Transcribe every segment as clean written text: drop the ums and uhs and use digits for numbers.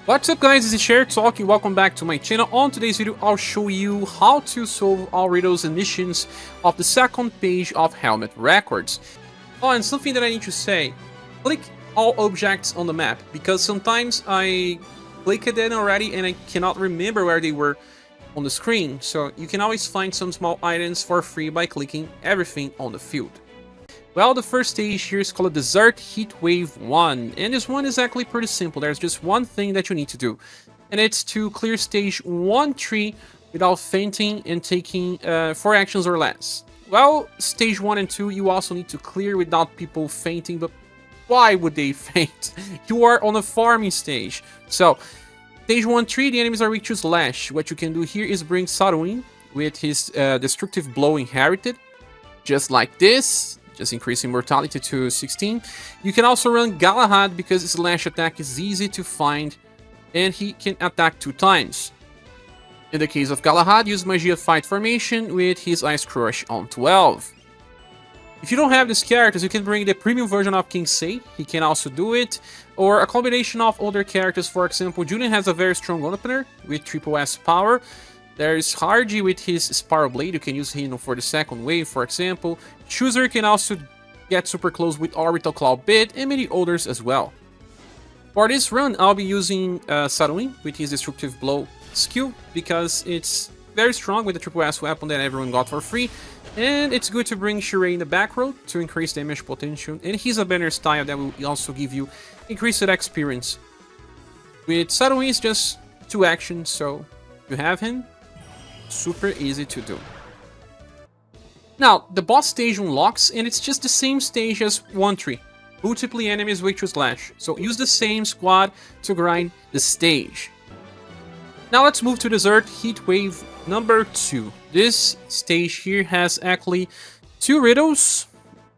What's up guys, this is Scher talking, welcome back to my channel. On today's video, I'll show you how to solve all riddles and missions of the second page of Helmet Records. Oh, and something that I need to say, click all objects on the map, because sometimes I clicked it already and I cannot remember where they were on the screen. So you can always find some small items for free by clicking everything on the field. Well, the first stage here is called Desert Heatwave 1, and this one is actually pretty simple. There's just one thing that you need to do, and it's to clear stage 1 tree without fainting and taking 4 actions or less. Well, stage 1 and 2 you also need to clear without people fainting, but why would they faint? You are on a farming stage. So, stage 1 tree, the enemies are weak to slash. What you can do here is bring Saruin with his destructive blow inherited, just like this. Just increasing mortality to 16. You can also run Galahad because his slash attack is easy to find and he can attack 2 times. In the case of Galahad, use Magia Fight formation with his Ice Crush on 12. If you don't have these characters, you can bring the premium version of King Sei, he can also do it, or a combination of other characters. For example, Julian has a very strong opener with triple S power. There's Hardy with his Spiral Blade, you can use him for the second wave, for example. Chooser can also get super close with Orbital Claw Bit, and many others as well. For this run, I'll be using Saruin with his Destructive Blow skill, because it's very strong with the triple S weapon that everyone got for free. And it's good to bring Shirei in the back row to increase damage potential, and he's a banner style that will also give you increased experience. With Saruin, it's just 2 actions, so you have him. Super easy to do. Now, the boss stage unlocks, and it's just the same stage as 1 tree. Multiple enemies weak to slash, so use the same squad to grind the stage. Now let's move to Desert Heatwave number 2. This stage here has actually 2 riddles.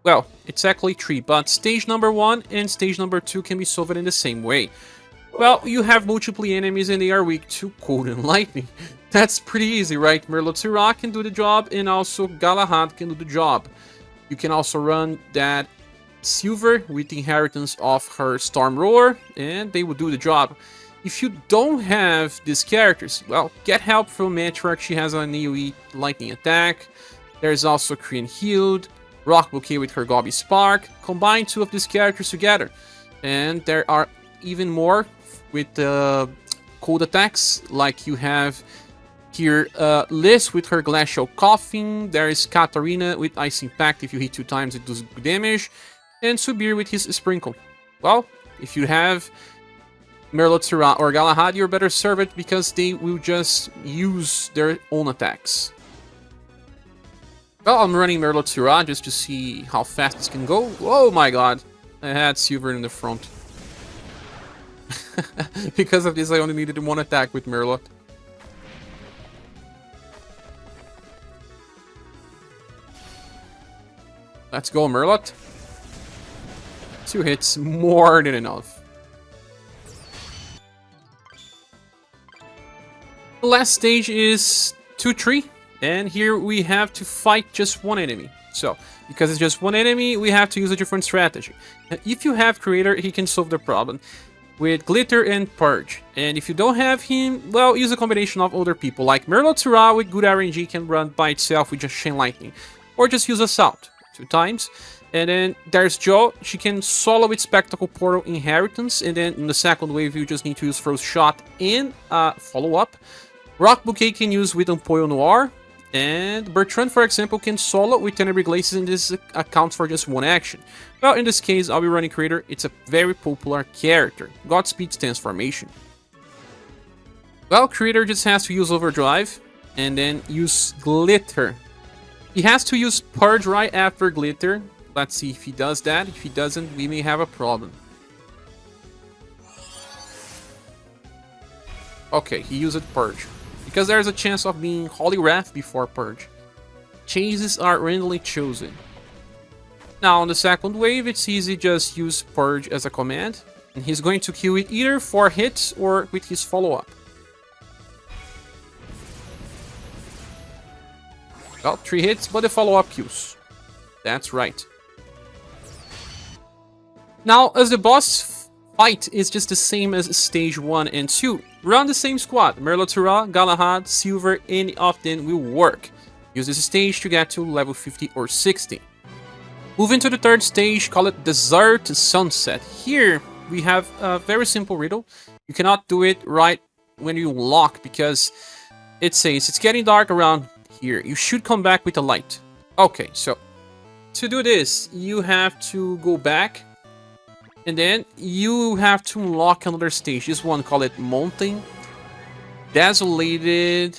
Well, it's actually 3, but stage number 1 and stage number 2 can be solved in the same way. Well, you have multiple enemies and they are weak to cold and lightning. That's pretty easy, right? Merlot can do the job, and also Galahad can do the job. You can also run that Silver with the inheritance of her Storm Roar, and they will do the job. If you don't have these characters, well, get help from Matriarch. She has an AoE lightning attack. There's also Korean Healed, Rock Bouquet with her Gobby Spark. Combine 2 of these characters together, and there are even more with cold attacks, like you have here Liz with her Glacial Coughing. There is Katarina with Ice Impact. If you hit 2 times it does damage, and Subir with his Sprinkle. Well, if you have Merlot or Galahad, you're better served because they will just use their own attacks. Well, I'm running Merlot just to see how fast this can go. Oh my god, I had Silver in the front. Because of this, I only needed 1 attack with Merlot. Let's go, Merlot. 2 hits, more than enough. The last stage is 2 tree, and here we have to fight just 1 enemy. So, because it's just 1 enemy, we have to use a different strategy. If you have Creator, he can solve the problem with Glitter and Purge. And if you don't have him, well, use a combination of other people, like Merlot with good RNG can run by itself with just Chain Lightning, or just use Assault 2 times. And then there's Jo, she can solo with Spectacle Portal Inheritance, and then in the second wave you just need to use Frost Shot and follow up. Rock Bouquet can use with Empoio Noir, and Bertrand, for example, can solo with Tenebrae Glaces, and this accounts for just 1 action. Well, in this case, I'll be running Creator. It's a very popular character. Godspeed Transformation. Well, Creator just has to use Overdrive, and then use Glitter. He has to use Purge right after Glitter. Let's see if he does that. If he doesn't, we may have a problem. Okay, he used Purge, because there's a chance of being Holy Wrath before Purge. Chases are randomly chosen. Now, on the second wave, it's easy, just use Purge as a command, and he's going to kill it either 4 hits or with his follow-up. Well, 3 hits, but the follow-up kills. That's right. Now, as the boss Fight is just the same as stage 1 and 2. Run the same squad. Merlotura, Galahad, Silver, any of them will work. Use this stage to get to level 50 or 60. Moving to the third stage, call it Desert Sunset. Here, we have a very simple riddle. You cannot do it right when you lock because it says it's getting dark around here. You should come back with a light. Okay, so to do this, you have to go back and then you have to unlock another stage. This one, call it Mountain. Desolated.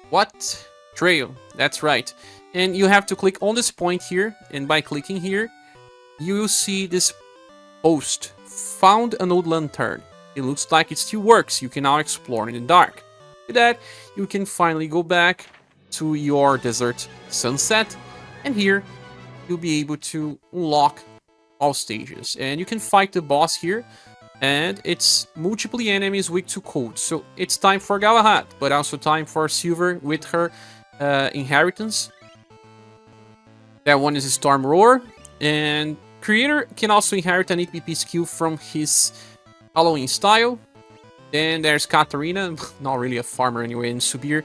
What? Trail. That's right. And you have to click on this point here, and by clicking here, you will see this post. Found an old lantern. It looks like it still works. You can now explore in the dark. With that, you can finally go back to your Desert Sunset, and here you'll be able to unlock all stages. And you can fight the boss here, and it's multiple enemies weak to cold. So it's time for Galahad, but also time for Silver with her inheritance. That one is Storm Roar, and Creator can also inherit an EPP skill from his Halloween style. Then there's Katarina, not really a farmer anyway, and Subir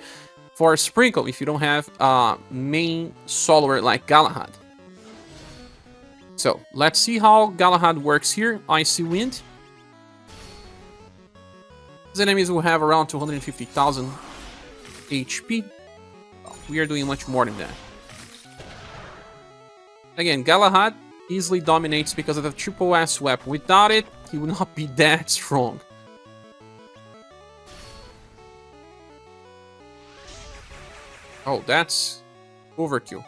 for Sprinkle if you don't have a main soloer like Galahad. So let's see how Galahad works here. Icy Wind. These enemies will have around 250,000 HP. We are doing much more than that. Again, Galahad easily dominates because of the triple S weapon. Without it, he would not be that strong. Oh, that's overkill.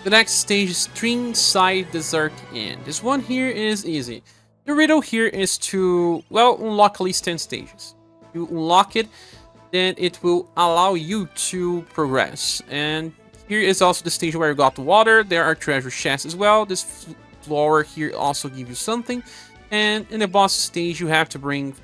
The next stage is Streamside Desert Inn. This one here is easy. The riddle here is to, well, unlock at least 10 stages. You unlock it, then it will allow you to progress. And here is also the stage where you got the water. There are treasure chests as well. This floor here also gives you something. And in the boss stage, you have to bring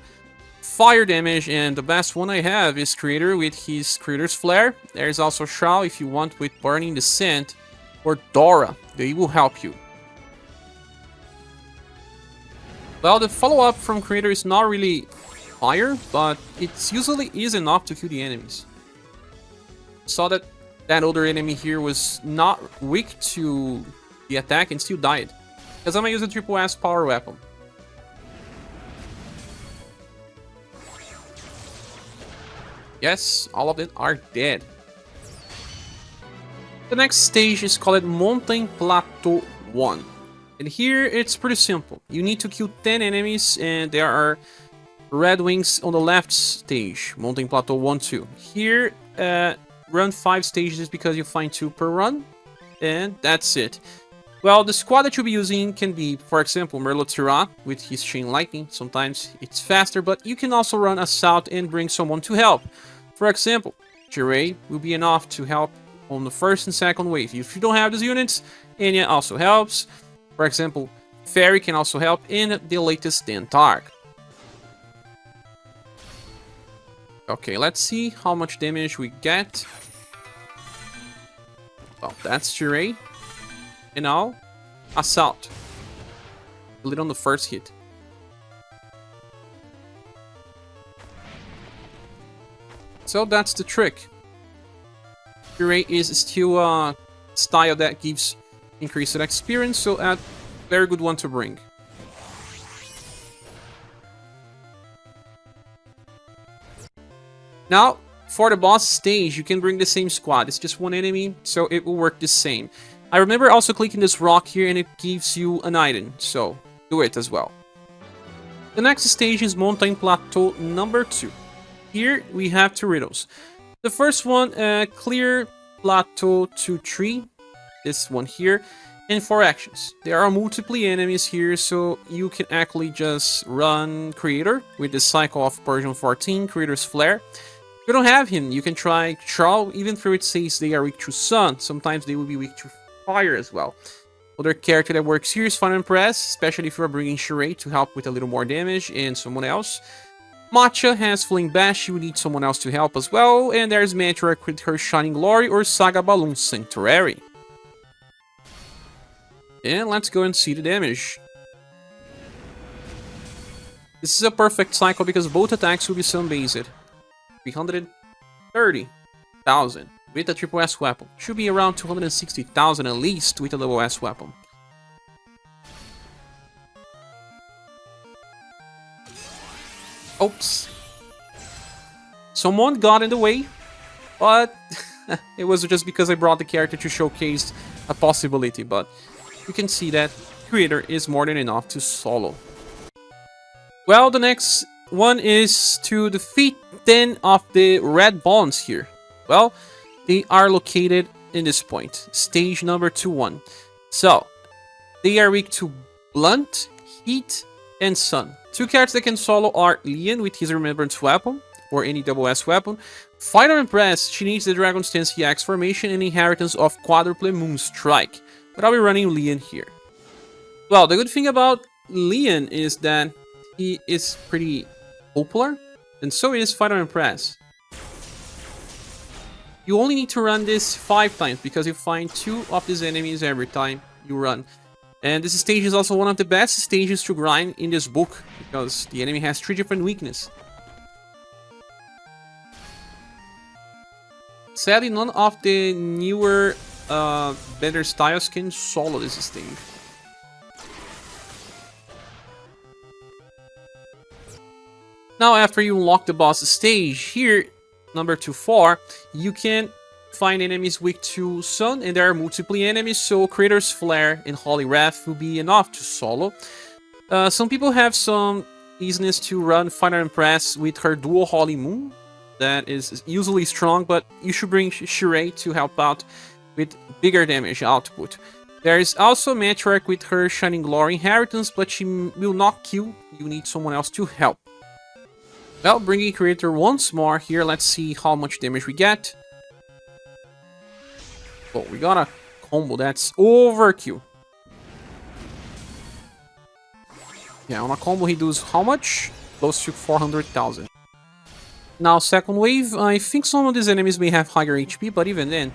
fire damage. And the best one I have is Creator with his Creator's Flare. There's also Shao if you want with Burning Descent, or Dora. They will help you. Well, the follow-up from Creator is not really fire, but it's usually is enough to kill the enemies. Saw that that other enemy here was not weak to the attack and still died. Because I'm gonna use a triple S power weapon. Yes, all of them are dead. The next stage is called Mountain Plateau 1. And here it's pretty simple. You need to kill 10 enemies, and there are red wings on the left stage. Mountain Plateau 1, 2. Here, run 5 stages because you find 2 per run. And that's it. Well, the squad that you'll be using can be, for example, Merlotura with his Chain Lightning. Sometimes it's faster, but you can also run Assault and bring someone to help. For example, Jiray will be enough to help on the first and second wave. If you don't have these units, Enya also helps. For example, Fairy can also help in the latest Dentark. Okay, let's see how much damage we get. Well, that's Jiray. And now, Assault. Kill it on the first hit. So that's the trick. Jiray is still a style that gives increased experience, so a very good one to bring. Now, for the boss stage, you can bring the same squad. It's just one enemy, so it will work the same. I remember also clicking this rock here and it gives you an item, so do it as well. The next stage is Mountain Plateau number 2. Here we have 2 riddles. The first one, clear Plateau 2-3, this one here, and 4 actions. There are multiple enemies here, so you can actually just run Creator with the cycle of Persian 14, Creator's Flare. If you don't have him, you can try Charl, even though it says they are weak to Sun. Sometimes they will be weak to Fire as well. Other character that works here is Fun and Press, especially if you are bringing Sheree to help with a little more damage and someone else. Matcha has Flame Bash, you need someone else to help as well. And there's Matriarch with her Shining Glory or SaGa Balloon Sanctuary. And let's go and see the damage. This is a perfect cycle because both attacks will be sun-based. 330,000 with a triple S weapon. Should be around 260,000 at least with a double S weapon. Oops. Someone got in the way, but it was just because I brought the character to showcase a possibility, but you can see that creator is more than enough to solo. Well, the next one is to defeat 10 of the red bonds here. Well, they are located in this point, stage number 2-1. So, they are weak to blunt, heat, and sun. Two characters that can solo are Leon with his Remembrance weapon, or any double S weapon. Final Impress, she needs the Dragon's Stance EX formation and inheritance of Quadruple Moon Strike. But I'll be running Leon here. Well, the good thing about Leon is that he is pretty popular, and so is Final Impress. You only need to run this 5 times because you find 2 of these enemies every time you run. And this stage is also one of the best stages to grind in this book because the enemy has 3 different weaknesses. Sadly, none of the newer, better styles can solo this stage. Now, after you unlock the boss stage, here, number 2-4, you can find enemies weak to sun, and there are multiple enemies, so Creator's Flare and Holy Wrath will be enough to solo. Some people have some easiness to run Final Impress with her dual Holy Moon. That is usually strong, but you should bring Shirei to help out with bigger damage output. There is also Matriarch with her Shining Glory inheritance, but she will not kill. You need someone else to help. Well, bringing Creator once more here, let's see how much damage we get. Oh, we got a combo, that's overkill. Yeah, on a combo he does how much? Close to 400,000. Now, second wave, I think some of these enemies may have higher HP, but even then,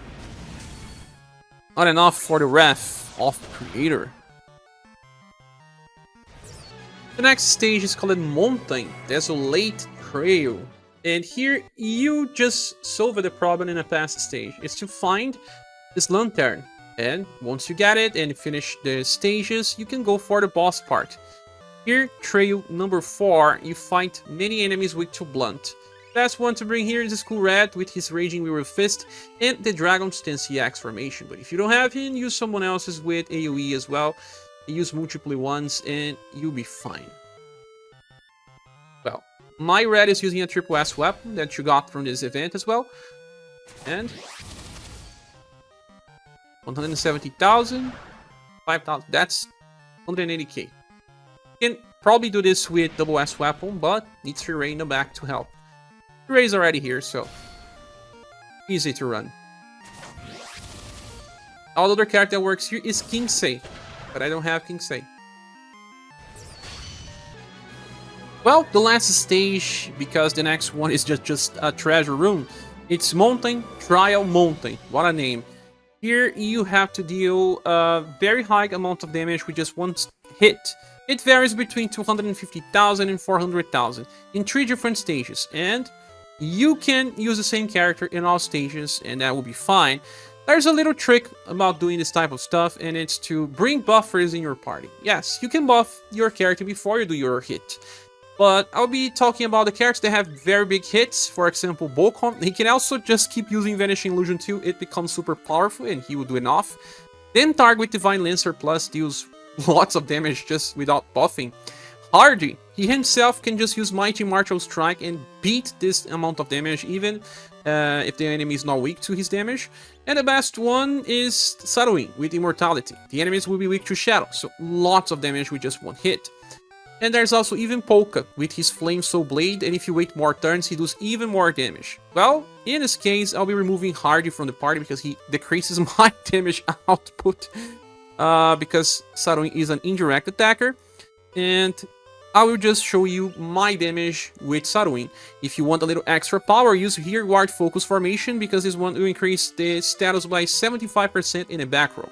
not enough for the wrath of Creator. The next stage is called Mountain, Desolate Trail. And here, you just solve the problem in a past stage. It's to find this lantern. And once you get it and finish the stages, you can go for the boss part. Here, trail number 4, you fight many enemies weak to blunt. Last one to bring here is the Skull Rat with his Raging Weaver Fist and the Dragon's Stance EX formation. But if you don't have him, use someone else's with AoE as well. Use multiple ones and you'll be fine. Well, my red is using a triple S weapon that you got from this event as well. And 170,000, 5,000, that's 180k. You can probably do this with double S weapon, but needs Shirei in the back to help. Shirei is already here, so easy to run. All other character that works here is Kinsei, but I don't have Kinsei. Well, the last stage, because the next one is just a treasure room. It's Mountain Trial Mountain. What a name. Here you have to deal a very high amount of damage with just one hit. It varies between 250,000 and 400,000 in 3 different stages, and you can use the same character in all stages, and that will be fine. There's a little trick about doing this type of stuff, and it's to bring buffers in your party. Yes, you can buff your character before you do your hit, but I'll be talking about the characters that have very big hits. For example, Bokon. He can also just keep using Vanishing Illusion too. It becomes super powerful, and he will do enough. Then Targ with Divine Lancer Plus deals lots of damage just without buffing. Hardy, he himself can just use Mighty Martial Strike and beat this amount of damage even if the enemy is not weak to his damage. And the best one is Saruin with Immortality. The enemies will be weak to Shadow, so lots of damage with just one hit. And there's also even Polka with his Flame Soul Blade, and if you wait more turns, he does even more damage. Well, in this case, I'll be removing Hardy from the party because he decreases my damage output. Because Saruin is an indirect attacker, and I will just show you my damage with Saruin. If you want a little extra power, use here Ward Focus Formation, because this one will increase the status by 75% in a back row.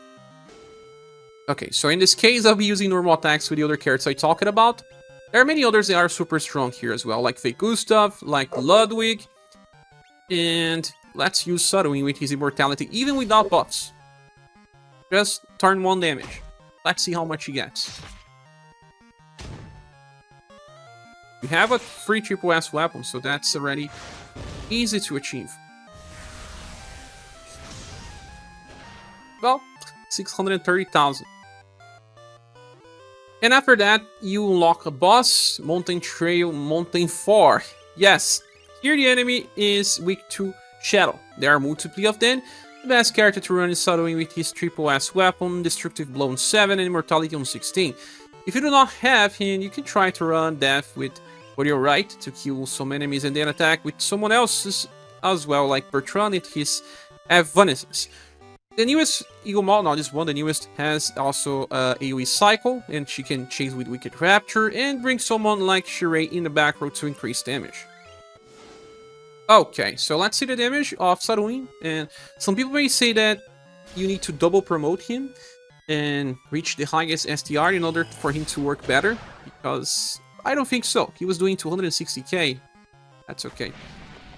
Okay, so in this case, I'll be using normal attacks with the other characters I talked about. There are many others that are super strong here as well, like Fake Gustav, like Ludwig, and let's use Sudowin with his immortality, even without buffs. Just turn 1 damage. Let's see how much he gets. We have a free triple S weapon, so that's already easy to achieve. Well, 630,000. And after that, you unlock a boss, Mountain Trail, Mountain 4. Yes, here the enemy is weak to Shadow. There are multiple of them. The best character to run is Sudowin with his triple S weapon, Destructive Blow on 7 and Immortality on 16. If you do not have him, you can try to run Death with your right to kill some enemies and then attack with someone else's as well, like Bertrand with his Evanescence. The newest Eagle Mall, not this one, the newest, has also AoE cycle, and she can chase with Wicked Rapture and bring someone like Shirei in the back row to increase damage. Okay, so let's see the damage of Sudowin, and some people may say that you need to double promote him and reach the highest STR in order for him to work better, because I don't think so. He was doing 260k. That's okay.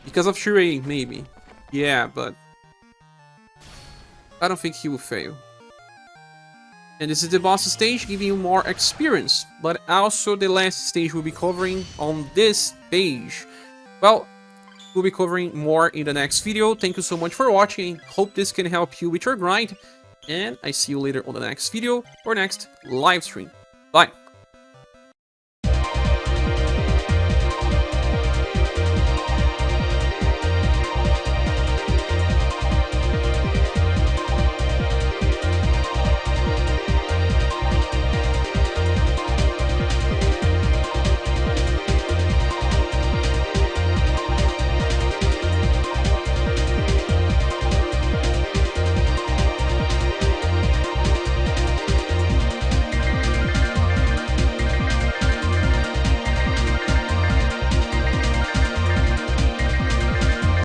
Because of Shirei, maybe. Yeah, but I don't think he will fail. And this is the boss stage, giving you more experience, but also the last stage we'll be covering on this page. Well, we'll be covering more in the next video. Thank you so much for watching. Hope this can help you with your grind, and I see you later on the next video or next live stream. Bye!